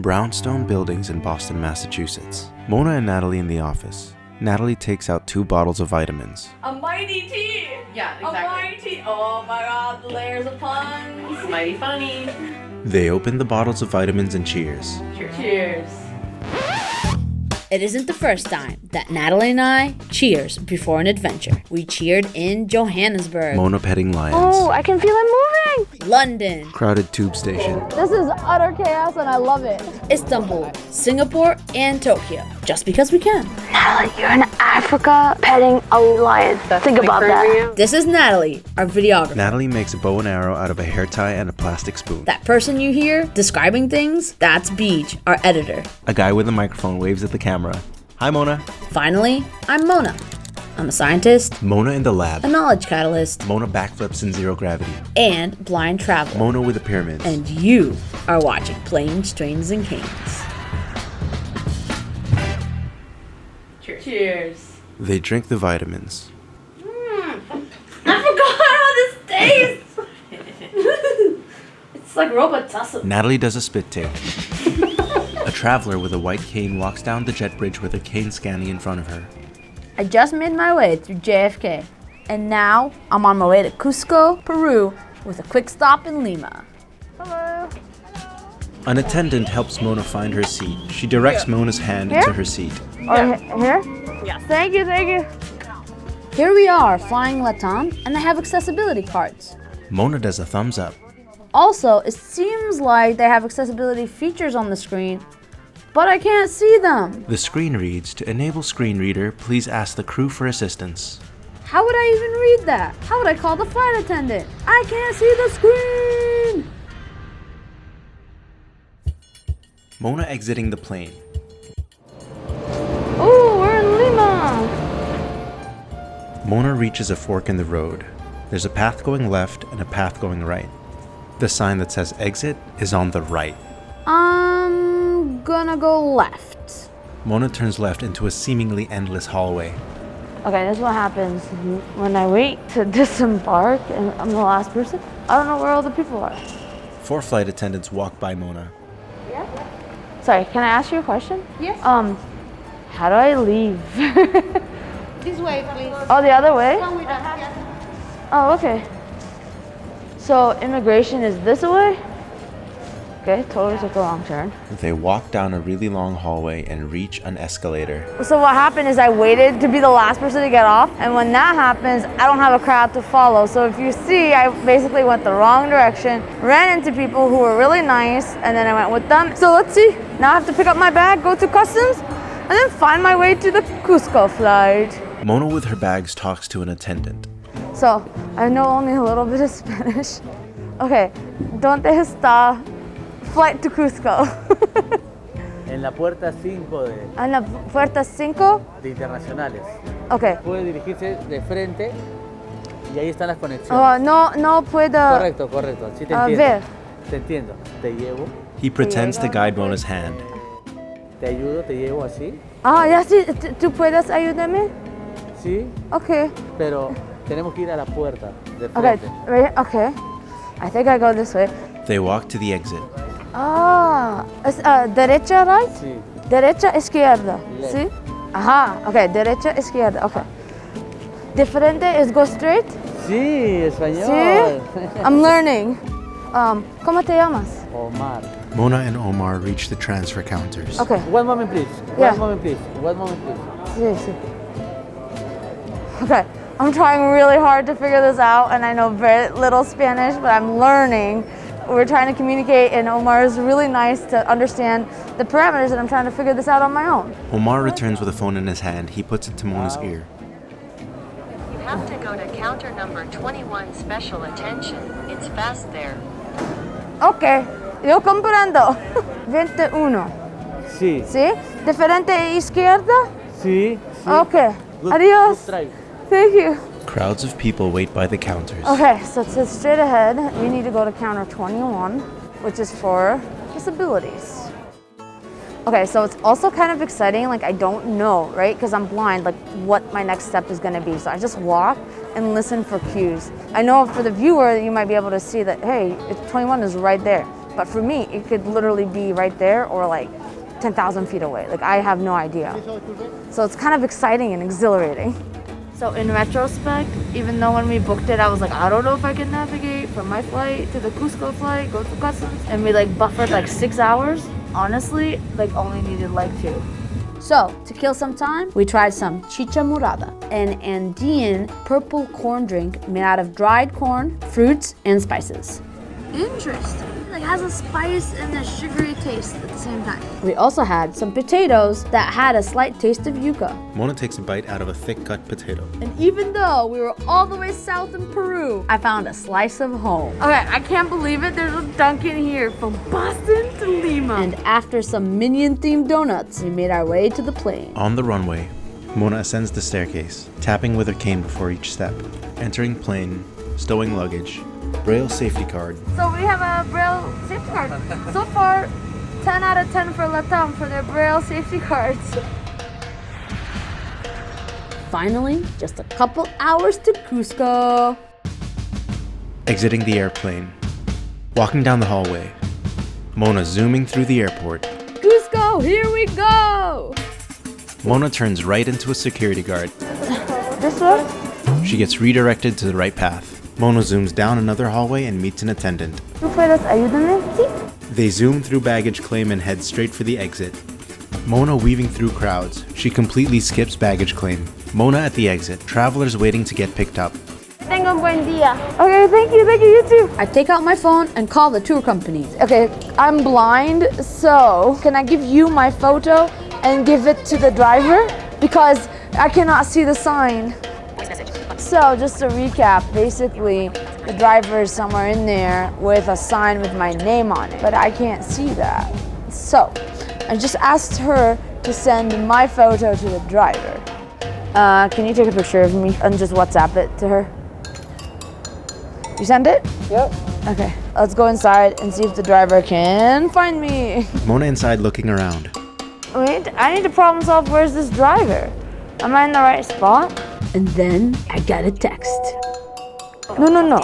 Brownstone buildings in Boston, Massachusetts. Mona and Natalie in the office. Natalie takes out 2 bottles of vitamins. A mighty tea! Yeah, exactly. A mighty, oh my god, the layers of puns. Mighty funny. They open the bottles of vitamins and cheers. Cheers. It isn't the first time that Natalie and I cheers before an adventure. We cheered in Johannesburg, Mona petting lions. Oh, I can feel it moving! London, Crowded tube station. This is utter chaos and I love it. Istanbul, Singapore, and Tokyo. Just because we can. Natalie, you're in Africa petting a lion. Think about that. This is Natalie, our videographer. Natalie makes a bow and arrow out of a hair tie and a plastic spoon. That person you hear describing things, that's Beej, our editor. A guy with a microphone waves at the camera. Hi, Mona. Finally, I'm Mona. I'm a scientist, Mona in the lab. a knowledge catalyst, Mona backflips in zero gravity. and blind traveler. Mona with the pyramids. And you are watching Planes, Trains, and Canes. Cheers. They drink the vitamins. I forgot how this tastes! It's like robot sausage. Natalie does a spit take. A traveler with a white cane walks down the jet bridge with a cane scanning in front of her. I just made my way through JFK, and now I'm on my way to Cusco, Peru, with a quick stop in Lima. Hello. An attendant helps Mona find her seat. She directs Mona's hand into her seat. Oh, here? Yeah. Thank you, thank you. Here we are, flying Latam, and I have accessibility cards. Mona does a thumbs up. Also, it seems like they have accessibility features on the screen, but I can't see them. The screen reads, "To enable screen reader, please ask the crew for assistance." How would I even read that? How would I call the flight attendant? I can't see the screen! Mona exiting the plane. Oh, we're in Lima. Mona reaches a fork in the road. There's a path going left and a path going right. The sign that says exit is on the right. I'm gonna go left. Mona turns left into a seemingly endless hallway. Okay, this is what happens when I wait to disembark and I'm the last person. I don't know where all the people are. 4 flight attendants walk by Mona. Sorry, can I ask you a question? Yes. How do I leave? This way, please. Oh, the other way? Come with us, yes. Oh, okay. So immigration is this way? Okay, totally took a wrong turn. They walk down a really long hallway and reach an escalator. So what happened is I waited to be the last person to get off, and when that happens, I don't have a crowd to follow. So if you see, I basically went the wrong direction, ran into people who were really nice, and then I went with them. So let's see, now I have to pick up my bag, go to customs, and then find my way to the Cusco flight. Mona with her bags talks to an attendant. So I know only a little bit of Spanish. Okay, ¿dónde está flight to Cusco? En la puerta 5 En la puerta 5. de internacionales. Okay. Puede dirigirse de frente y ahí están las conexiones. Oh, no puedo. Correcto, correcto. Sí te ver. entiendo. Te entiendo. Te llevo, He pretends to guide Mona's hand. te ayudo, te llevo así. Ya sí, ¿tú puedes ayudarme? Sí, Okay. pero tenemos que ir a la puerta de Okay, frente. right, okay. I think I go this way. They walk to the exit. Es derecha, right? Sí. Derecha, izquierda. Left. ¿Sí? Ajá, okay, derecha, izquierda, okay. Diferente is go straight? Sí, español. Sí. I'm learning. ¿Cómo te llamas? Omar. Mona and Omar reach the transfer counters. Okay. One moment, please. Yeah. One moment, please. One moment, please. Sí, sí. Okay, I'm trying really hard to figure this out, and I know very little Spanish, but I'm learning. We're trying to communicate, and Omar is really nice to understand the parameters, and I'm trying to figure this out on my own. Omar returns with a phone in his hand. He puts it to Mona's ear. You have to go to counter number 21, special attention. It's fast there. Okay, yo comprendo. 21. Sí. ¿Sí? Diferente izquierda? Sí. sí. Okay. Good- Adios. good try. Thank you. Crowds of people wait by the counters. Okay, so it says straight ahead, you need to go to counter 21, which is for disabilities. Okay, so it's also kind of exciting, like I don't know, right? Because I'm blind, like what my next step is gonna be. So I just walk and listen for cues. I know for the viewer, you might be able to see that, hey, 21 is right there. But for me, it could literally be right there or like 10,000 feet away. Like I have no idea. So it's kind of exciting and exhilarating. So in retrospect, even though when we booked it, I was like, I don't know if I can navigate from my flight to the Cusco flight, go through customs, and we like buffered like 6 hours. Honestly, like only needed like 2. So to kill some time, we tried some chicha morada, an Andean purple corn drink made out of dried corn, fruits, and spices. Interesting. Like has a spice and a sugary taste at the same time. We also had some potatoes that had a slight taste of yuca. Mona takes a bite out of a thick cut potato. And even though we were all the way south in Peru, I found a slice of home. Okay, I can't believe it. There's a Dunkin' here from Boston to Lima. And after some Minion-themed donuts, we made our way to the plane. On the runway, Mona ascends the staircase, tapping with her cane before each step. Entering plane, stowing luggage, Braille safety card. So we have a Braille safety card. So far, 10 out of 10 for Latam for their Braille safety cards. Finally, just a couple hours to Cusco. Exiting the airplane. Walking down the hallway. Mona zooming through the airport. Cusco, here we go! Mona turns right into a security guard. This way? She gets redirected to the right path. Mona zooms down another hallway and meets an attendant. ¿Tú puedes ayudarme? Sí. They zoom through baggage claim and head straight for the exit. Mona weaving through crowds. She completely skips baggage claim. Mona at the exit. Travelers waiting to get picked up. Tenga un buen día. Okay, thank you, you too. I take out my phone and call the tour company. Okay, I'm blind, so can I give you my photo and give it to the driver? Because I cannot see the sign. So just to recap, basically the driver is somewhere in there with a sign with my name on it, but I can't see that. So I just asked her to send my photo to the driver. Can you take a picture of me and just WhatsApp it to her? You send it? Yep. Okay, let's go inside and see if the driver can find me. Mona inside looking around. Wait, I need to problem solve where's this driver? Am I in the right spot? And then I got a text. No.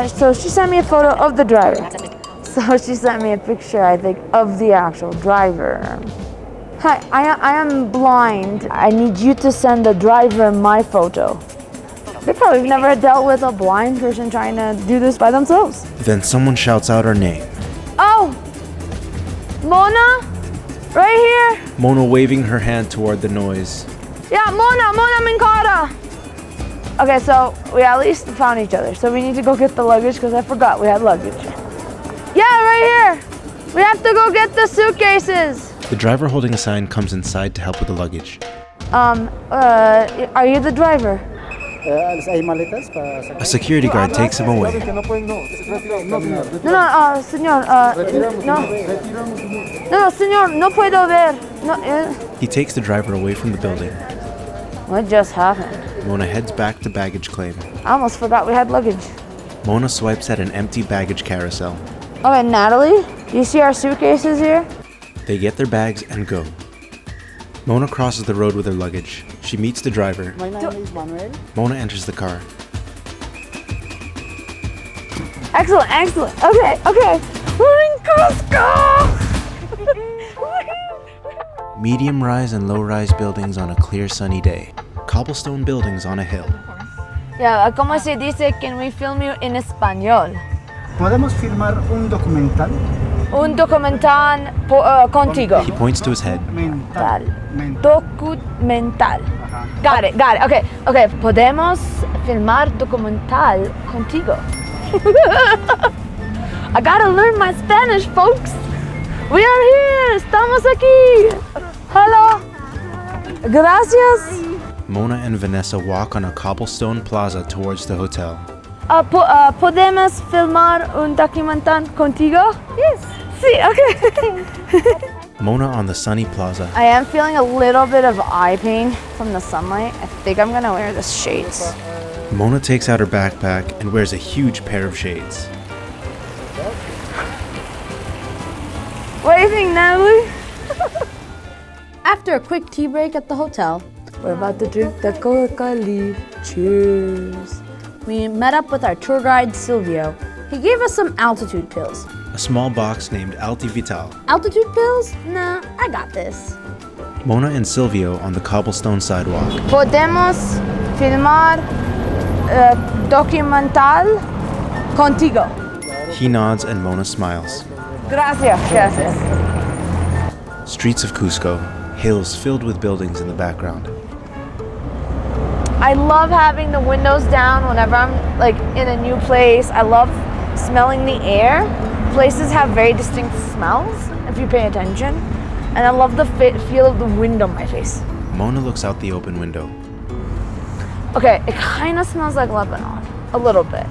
So she sent me a photo of the driver. So she sent me a picture, I think, of the actual driver. Hi, I am blind. I need you to send the driver my photo. They probably never dealt with a blind person trying to do this by themselves. Then someone shouts out her name. Oh! Mona? Right here? Mona waving her hand toward the noise. Yeah, Mona Minkara. Okay, so we at least found each other. So we need to go get the luggage because I forgot we had luggage. Yeah, right here. We have to go get the suitcases. The driver holding a sign comes inside to help with the luggage. Are you the driver? Hay maletas para sacar. A security guard takes him away. No, señor, no, señor, no puedo ver. No, He takes the driver away from the building. What just happened? Mona heads back to baggage claim. I almost forgot we had luggage. Mona swipes at an empty baggage carousel. Okay, Natalie, do you see our suitcases here? They get their bags and go. Mona crosses the road with her luggage. She meets the driver. My name is Manuel. Mona enters the car. Excellent. Okay. We're in Cusco! Medium-rise and low-rise buildings on a clear sunny day. Cobblestone buildings on a hill. Yeah, ¿cómo se dice? Can we film you in español? ¿Podemos filmar un documental? Un documental contigo. He points to his head. Mental. Documental. Got it. Okay. Podemos filmar documental contigo. I gotta learn my Spanish, folks. We are here. Estamos aquí. Hello. Gracias. Mona and Vanessa walk on a cobblestone plaza towards the hotel. ¿Podemos filmar un documental contigo? Yes. Sí, okay. Mona on the sunny plaza. I am feeling a little bit of eye pain from the sunlight. I think I'm gonna wear the shades. Mona takes out her backpack and wears a huge pair of shades. What do you think, Natalie? After a quick tea break at the hotel, we're about to drink the Coca-Cola. Cheers. We met up with our tour guide, Silvio. He gave us some altitude pills. A small box named Alti Vital. Altitude pills? Nah, I got this. Mona and Silvio on the cobblestone sidewalk. Podemos filmar documental contigo. He nods and Mona smiles. Gracias. Gracias. Streets of Cusco, hills filled with buildings in the background. I love having the windows down whenever I'm like in a new place. I love smelling the air. Places have very distinct smells if you pay attention. And I love the feel of the wind on my face. Mona looks out the open window. Okay, it kind of smells like Lebanon. A little bit.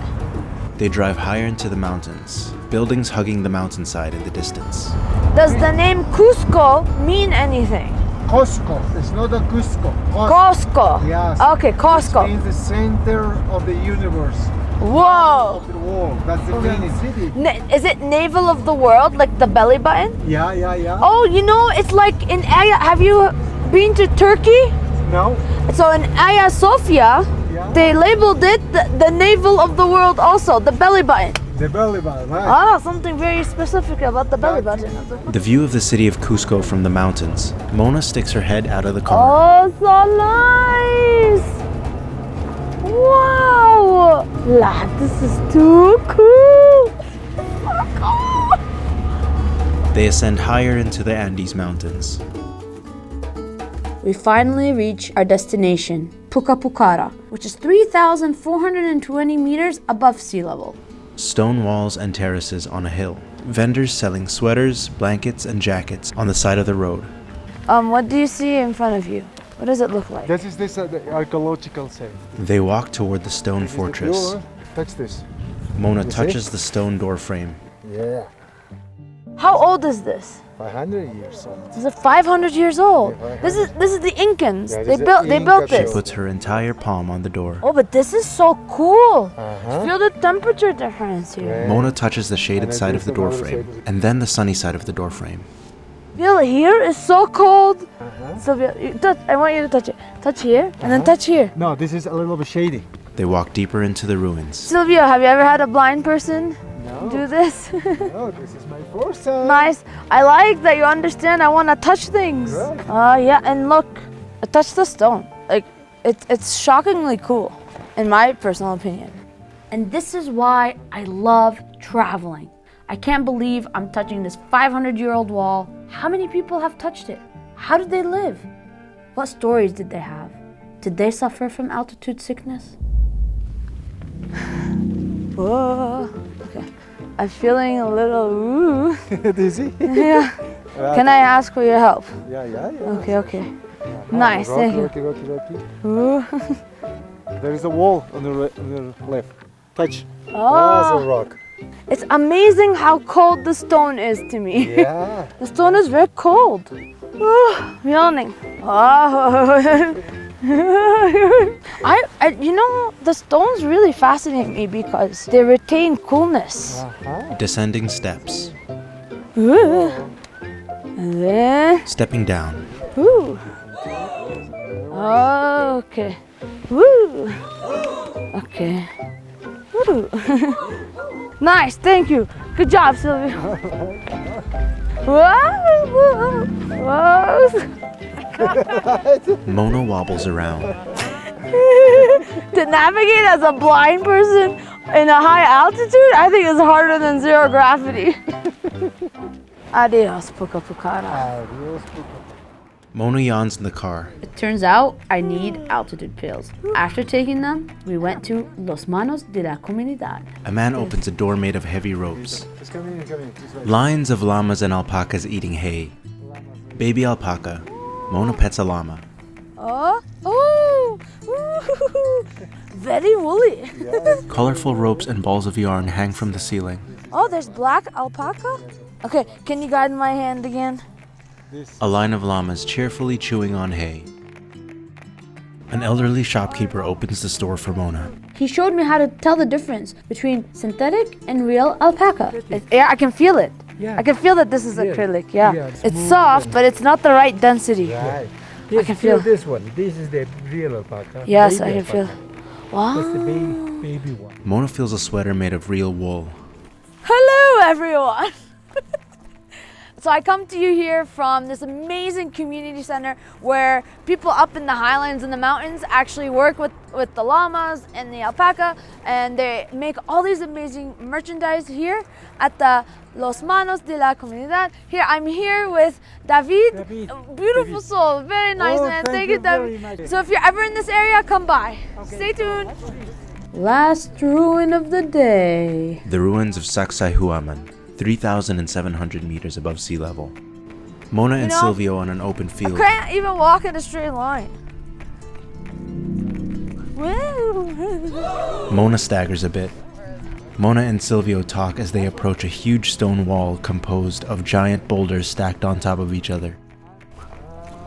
They drive higher into the mountains, buildings hugging the mountainside in the distance. Does the name Cusco mean anything? Cusco. It's not a Cusco. Cusco. Yes. Okay, Cusco. It means the center of the universe. Whoa. Of the world. That's the meaning. Is it navel of the world, like the belly button? Yeah. Oh, you know, it's like in have you been to Turkey? No? So in Hagia Sophia, they labeled it the navel of the world also, the belly button. The belly button, right? Ah, something very specific about the belly button. The view of the city of Cusco from the mountains. Mona sticks her head out of the car. Oh, so nice! Wow! Lad, this is too cool! So cool! They ascend higher into the Andes Mountains. We finally reach our destination, Pucara, which is 3,420 meters above sea level. Stone walls and terraces on a hill. Vendors selling sweaters, blankets, and jackets on the side of the road. What do you see in front of you? What does it look like? This is the archaeological site. They walk toward the stone This is fortress. the door. Touch this. Mona You see? touches the stone door frame. Yeah. How old is this? 500 years old. Is it 500 years old? Yeah, This is the Incans. Yeah, they this is built Inca She this. puts her entire palm on the door. Oh, but this is so cool. Uh-huh. Feel the temperature difference here. Yeah. Mona touches the shaded And then side of the there's door another frame, side. and then the sunny side of the door frame. Feel here is so cold. Uh-huh. Sylvia, I want you to touch it. Touch here and then touch here. No, this is a little bit shady. They walk deeper into the ruins. Sylvia, have you ever had a blind person No. do this? No, this is my first time. Nice. I like that you understand. I want to touch things. Right. Yeah, and look, I touched the stone. Like, it's shockingly cool, in my personal opinion. And this is why I love traveling. I can't believe I'm touching this 500-year-old wall. How many people have touched it? How did they live? What stories did they have? Did they suffer from altitude sickness? Whoa. Okay. I'm feeling a little ooh. Dizzy? Yeah. Can I ask for your help? Yeah. Okay. Nice, thank you. Rocky. Ooh. There is a wall on the left. Touch. Oh. That's a rock. It's amazing how cold the stone is to me. Yeah. The stone is very cold. I'm yawning. You know, the stones really fascinate me because they retain coolness. Descending steps. Ooh. And then, Stepping down. ooh. Okay. Woo. Okay. Woo. Nice, thank you. Good job, Sylvia. Whoa. Mona wobbles around. To navigate as a blind person in a high altitude, I think is harder than zero gravity. Adios, Pucara. Mona yawns in the car. It turns out I need altitude pills. After taking them, we went to Los Manos de la Comunidad. A man opens a door made of heavy ropes. Just come in. This way. Lines of llamas and alpacas eating hay. Baby alpaca. Mona pets a llama. Oh, ooh. Very woolly. Colorful ropes and balls of yarn hang from the ceiling. Oh, there's black alpaca? Okay, can you guide my hand again? A line of llamas cheerfully chewing on hay. An elderly shopkeeper opens the store for Mona. He showed me how to tell the difference between synthetic and real alpaca. Yeah, I can feel it. Yeah. I can feel that this is acrylic, yeah. it's It's smooth soft, but it's not the right density. Right. I can feel this one. This is the real alpaca. Yes, I Baby can feel alpaca. Wow. That's the baby one. Mona feels a sweater made of real wool. Hello, everyone! So I come to you here from this amazing community center where people up in the highlands and the mountains actually work with the llamas and the alpaca, and they make all these amazing merchandise here at the Los Manos de la Comunidad. Here, I'm here with David. Beautiful soul, very nice man. Thank you, David. So if you're ever in this area, come by. Okay. Stay tuned. Last ruin of the day. The ruins of Sacsayhuaman, 3,700 meters above sea level. Mona and Silvio on an open field. I can't even walk in a straight line. Mona staggers a bit. Mona and Silvio talk as they approach a huge stone wall composed of giant boulders stacked on top of each other.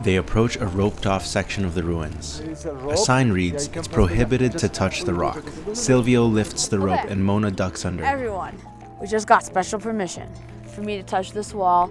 They approach a roped-off section of the ruins. A sign reads, "It's prohibited to touch the rock." Silvio lifts the rope and Mona ducks under. Everyone, we just got special permission for me to touch this wall.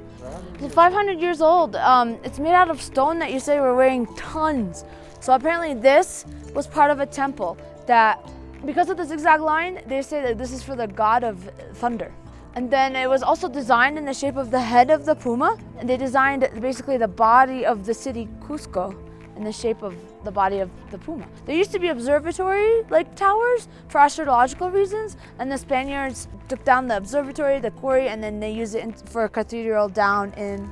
It's 500 years old. It's made out of stone that you say were weighing tons. So apparently this was part of a temple that, because of the zigzag line, they say that this is for the god of thunder. And then it was also designed in the shape of the head of the puma, and they designed basically the body of the city Cusco in the shape of the body of the puma. There used to be observatory-like towers for astrological reasons, and the Spaniards took down the observatory, the quarry, and then they used it for a cathedral down in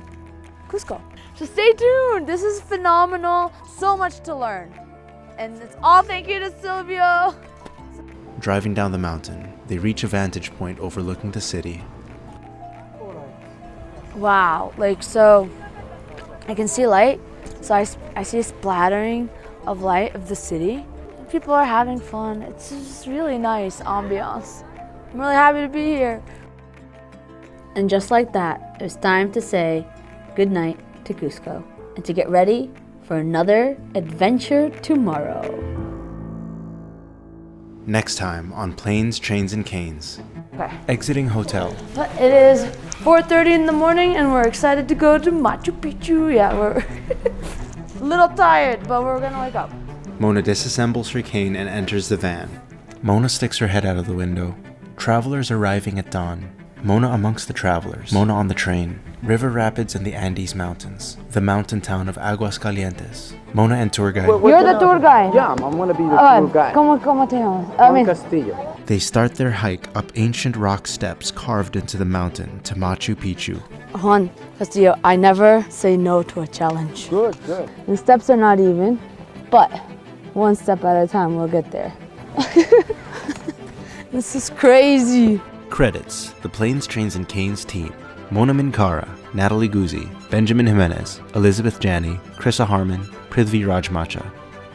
Cusco. So stay tuned, this is phenomenal, so much to learn. And it's all thank you to Silvio. Driving down the mountain, they reach a vantage point overlooking the city. Wow, like so I can see light, so I see a splattering of light of the city. People are having fun. It's just really nice ambiance. I'm really happy to be here. And just like that, it's time to say good night to Cusco and to get ready for another adventure tomorrow. Next time on Planes, Trains, and Canes. Okay. Exiting hotel. But it is 4:30 in the morning and we're excited to go to Machu Picchu. Yeah, we're a little tired, but we're gonna wake up. Mona disassembles her cane and enters the van. Mona sticks her head out of the window. Travelers arriving at dawn. Mona amongst the travelers. Mona on the train. River rapids and the Andes Mountains. The mountain town of Aguascalientes. Mona and tour guide. You're the tour guide. Yeah, I'm gonna be the tour guide. ¿Cómo te llamas? Juan Castillo. They start their hike up ancient rock steps carved into the mountain to Machu Picchu. Juan Castillo, I never say no to a challenge. Good, good. The steps are not even, but one step at a time we'll get there. This is crazy. Credits: the Planes, Trains, and Canes team. Mona Minkara, Natalie Guse, Benjamin Jimenez, Elizabeth Janney, Krissa Harmon, Prithvi Rajmacha.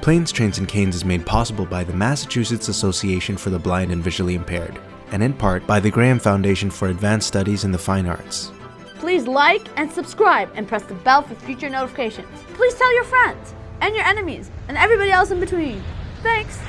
Planes, Trains, and Canes is made possible by the Massachusetts Association for the Blind and Visually Impaired, and in part by the Graham Foundation for Advanced Studies in the Fine Arts. Please like and subscribe and press the bell for future notifications. Please tell your friends and your enemies and everybody else in between. Thanks.